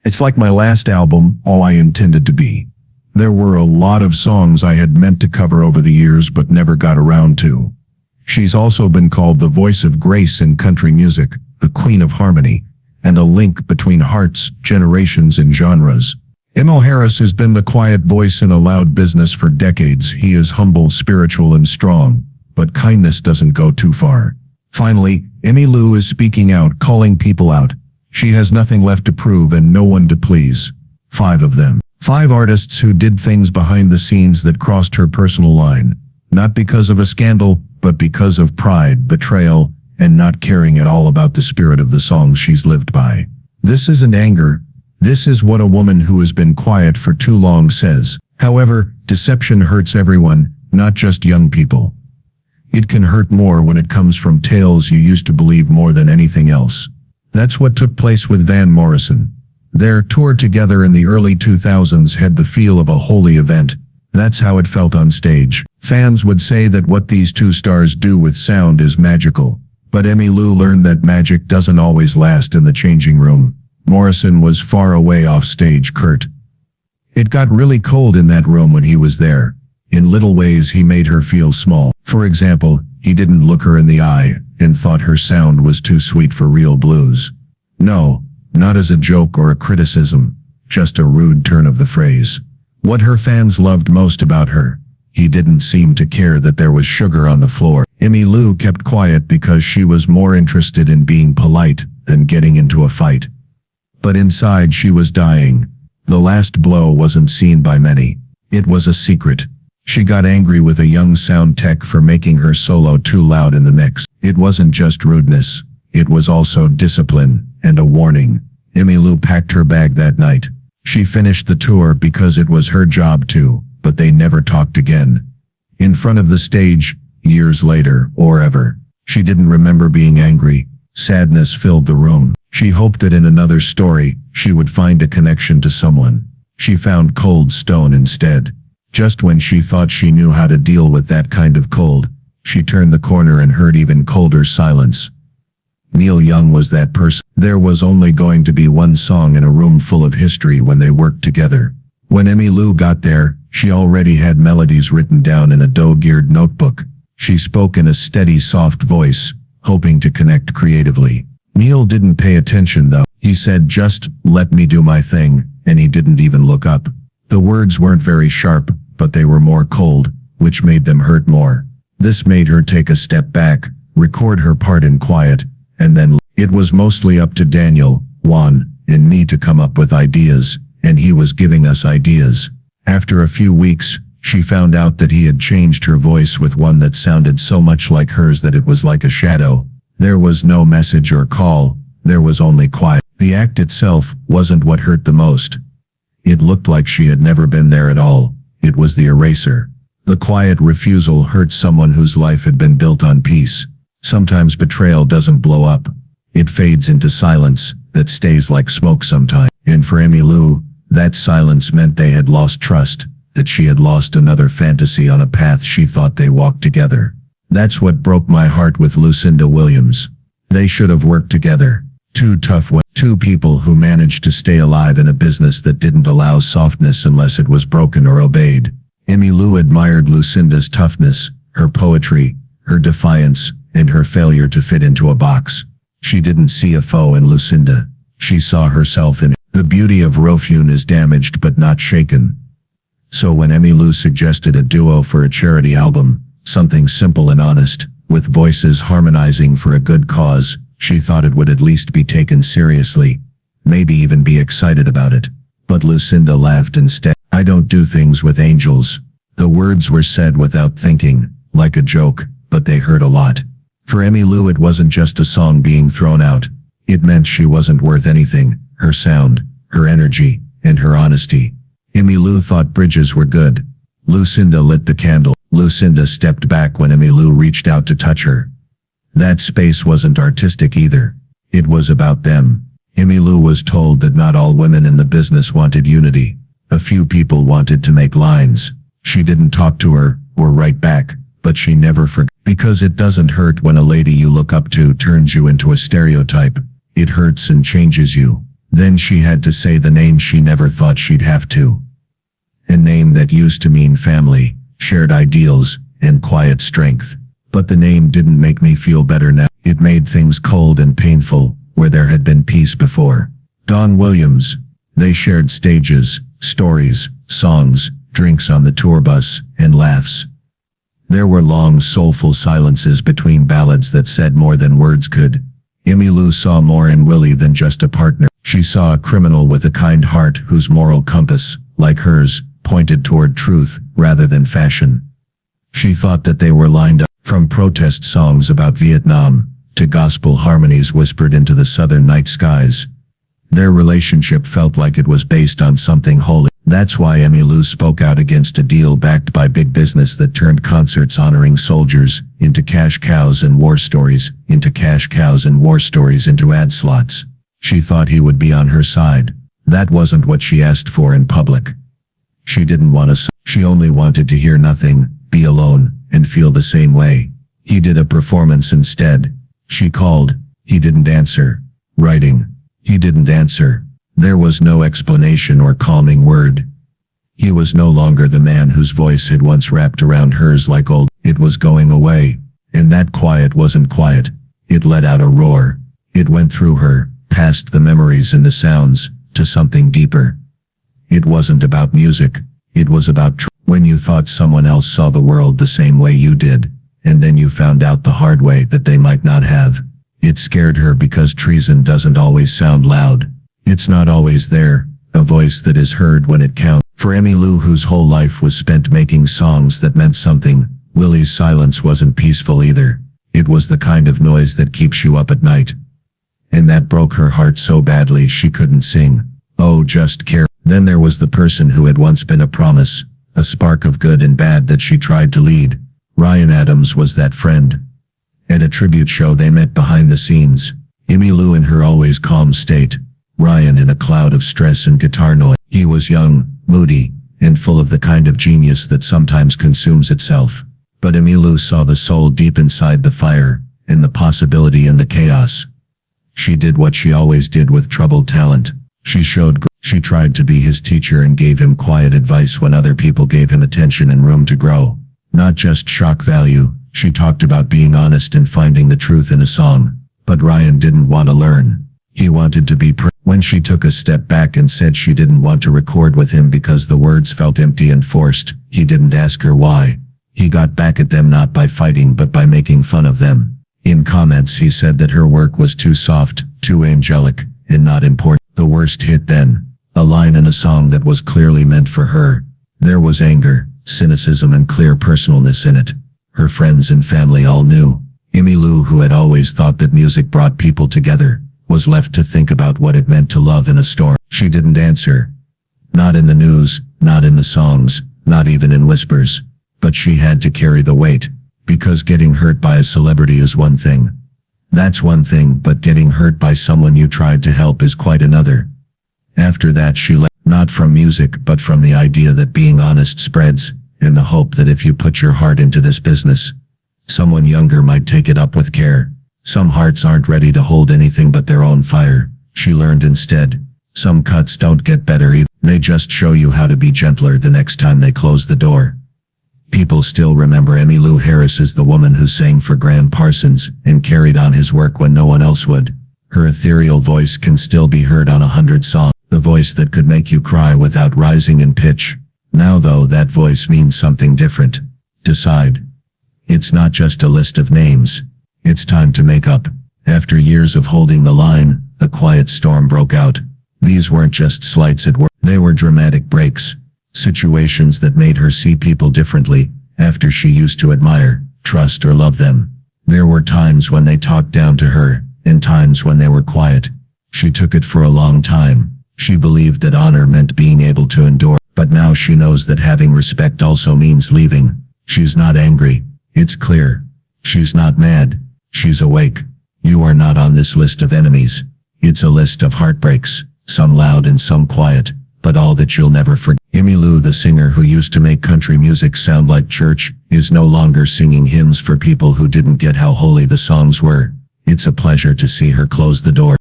It's like my last album, all I intended to be. There were a lot of songs I had meant to cover over the years but never got around to. She's also been called the voice of grace in country music, the queen of harmony, and a link between hearts, generations, and genres. Emmylou Harris has been the quiet voice in a loud business for decades. He is humble, spiritual, and strong, but kindness doesn't go too far. Finally, Emmylou is speaking out, calling people out. She has nothing left to prove and no one to please. 5 of them. 5 artists who did things behind the scenes that crossed her personal line. Not because of a scandal, but because of pride, betrayal, and not caring at all about the spirit of the songs she's lived by. This isn't anger. This is what a woman who has been quiet for too long says. However, deception hurts everyone, not just young people. It can hurt more when it comes from tales you used to believe more than anything else. That's what took place with Van Morrison. Their tour together in the early 2000s had the feel of a holy event. That's how it felt on stage. Fans would say that what these two stars do with sound is magical. But Emmylou learned that magic doesn't always last in the changing room. Morrison was far away off stage, curt. It got really cold in that room when he was there. In little ways he made her feel small. For example, he didn't look her in the eye and thought her sound was too sweet for real blues. No, not as a joke or a criticism, just a rude turn of the phrase. What her fans loved most about her, he didn't seem to care that there was sugar on the floor. Emmylou kept quiet because she was more interested in being polite than getting into a fight. But inside she was dying. The last blow wasn't seen by many. It was a secret. She got angry with a young sound tech for making her solo too loud in the mix. It wasn't just rudeness. It was also discipline and a warning. Emmylou packed her bag that night. She finished the tour because it was her job to, but they never talked again. In front of the stage, years later, or ever, she didn't remember being angry. Sadness filled the room. She hoped that in another story, she would find a connection to someone. She found cold stone instead. Just when she thought she knew how to deal with that kind of cold, she turned the corner and heard even colder silence. Neil Young was that person. There was only going to be one song in a room full of history when they worked together. When Emmylou got there, she already had melodies written down in a doe-geared notebook. She spoke in a steady, soft voice, hoping to connect creatively. Neil didn't pay attention though. He said, "Just let me do my thing," and he didn't even look up. The words weren't very sharp, but they were more cold, which made them hurt more. This made her take a step back, record her part in quiet, and then it was mostly up to Daniel, Juan, and me to come up with ideas, and he was giving us ideas. After a few weeks, she found out that he had changed her voice with one that sounded so much like hers that it was like a shadow. There was no message or call, there was only quiet. The act itself wasn't what hurt the most. It looked like she had never been there at all. It was the eraser. The quiet refusal hurt someone whose life had been built on peace. Sometimes betrayal doesn't blow up. It fades into silence that stays like smoke sometimes. And for Emmylou, that silence meant they had lost trust, that she had lost another fantasy on a path she thought they walked together. That's what broke my heart with Lucinda Williams. They should have worked together. Two tough women, two people who managed to stay alive in a business that didn't allow softness unless it was broken or obeyed. Emmylou admired Lucinda's toughness, her poetry, her defiance, and her failure to fit into a box. She didn't see a foe in Lucinda. She saw herself in it. The beauty of Rofune is damaged but not shaken. So when Emmylou suggested a duo for a charity album, something simple and honest, with voices harmonizing for a good cause, she thought it would at least be taken seriously, maybe even be excited about it. But Lucinda laughed instead. "I don't do things with angels." The words were said without thinking, like a joke, but they hurt a lot. For Emmylou, it wasn't just a song being thrown out. It meant she wasn't worth anything. Her sound, her energy, and her honesty. Emmylou thought bridges were good. Lucinda lit the candle. Lucinda stepped back when Emmylou reached out to touch her. That space wasn't artistic either. It was about them. Emmylou was told that not all women in the business wanted unity. A few people wanted to make lines. She didn't talk to her, or write back, but she never forgot. Because it doesn't hurt when a lady you look up to turns you into a stereotype. It hurts and changes you. Then she had to say the name she never thought she'd have to. A name that used to mean family, shared ideals, and quiet strength. But the name didn't make me feel better now. It made things cold and painful, where there had been peace before. Don Williams. They shared stages, stories, songs, drinks on the tour bus, and laughs. There were long, soulful silences between ballads that said more than words could. Emmylou saw more in Willie than just a partner. She saw a criminal with a kind heart whose moral compass, like hers, pointed toward truth rather than fashion. She thought that they were lined up, from protest songs about Vietnam to gospel harmonies whispered into the southern night skies. Their relationship felt like it was based on something holy. That's why Emmylou spoke out against a deal backed by big business that turned concerts honoring soldiers into cash cows and war stories, into ad slots. She thought he would be on her side. That wasn't what she asked for in public. She didn't want a song. She only wanted to hear nothing, be alone, and feel the same way. He did a performance instead. She called. He didn't answer. Writing. He didn't answer. There was no explanation or calming word. He was no longer the man whose voice had once wrapped around hers like old. It was going away. And that quiet wasn't quiet. It let out a roar. It went through her, past the memories and the sounds, to something deeper. It wasn't about music. It was about when you thought someone else saw the world the same way you did, and then you found out the hard way that they might not have. It scared her because treason doesn't always sound loud. It's not always there, a voice that is heard when it counts. For Emmylou, whose whole life was spent making songs that meant something, Willie's silence wasn't peaceful either. It was the kind of noise that keeps you up at night. And that broke her heart so badly she couldn't sing. Oh, just care. Then there was the person who had once been a promise, a spark of good and bad that she tried to lead. Ryan Adams was that friend. At a tribute show they met behind the scenes. Emmylou in her always calm state. Ryan in a cloud of stress and guitar noise. He was young, moody, and full of the kind of genius that sometimes consumes itself. But Emmylou saw the soul deep inside the fire, and the possibility in the chaos. She did what she always did with troubled talent. She tried to be his teacher and gave him quiet advice when other people gave him attention and room to grow. Not just shock value. She talked about being honest and finding the truth in a song. But Ryan didn't want to learn. He wanted to be When she took a step back and said she didn't want to record with him because the words felt empty and forced, he didn't ask her why. He got back at them not by fighting but by making fun of them. In comments he said that her work was too soft, too angelic, and not important. The worst hit then. A line in a song that was clearly meant for her. There was anger, cynicism and clear personalness in it. Her friends and family all knew. Emmylou, who had always thought that music brought people together, was left to think about what it meant to love in a storm. She didn't answer. Not in the news, not in the songs, not even in whispers. But she had to carry the weight. Because getting hurt by a celebrity is one thing. That's one thing, but getting hurt by someone you tried to help is quite another. After that she left, not from music but from the idea that being honest spreads, in the hope that if you put your heart into this business, someone younger might take it up with care. Some hearts aren't ready to hold anything but their own fire. She learned instead. Some cuts don't get better either. They just show you how to be gentler the next time they close the door. People still remember Emmylou Harris as the woman who sang for Graham Parsons and carried on his work when no one else would. Her ethereal voice can still be heard on 100 songs. The voice that could make you cry without rising in pitch. Now though, that voice means something different. Decide. It's not just a list of names. It's time to make up. After years of holding the line, a quiet storm broke out. These weren't just slights at work. They were dramatic breaks. Situations that made her see people differently, after she used to admire, trust or love them. There were times when they talked down to her, and times when they were quiet. She took it for a long time. She believed that honor meant being able to endure, but now she knows that having respect also means leaving. She's not angry. It's clear. She's not mad. She's awake. You are not on this list of enemies. It's a list of heartbreaks, some loud and some quiet, but all that you'll never forget. Emmylou, the singer who used to make country music sound like church, is no longer singing hymns for people who didn't get how holy the songs were. It's a pleasure to see her close the door.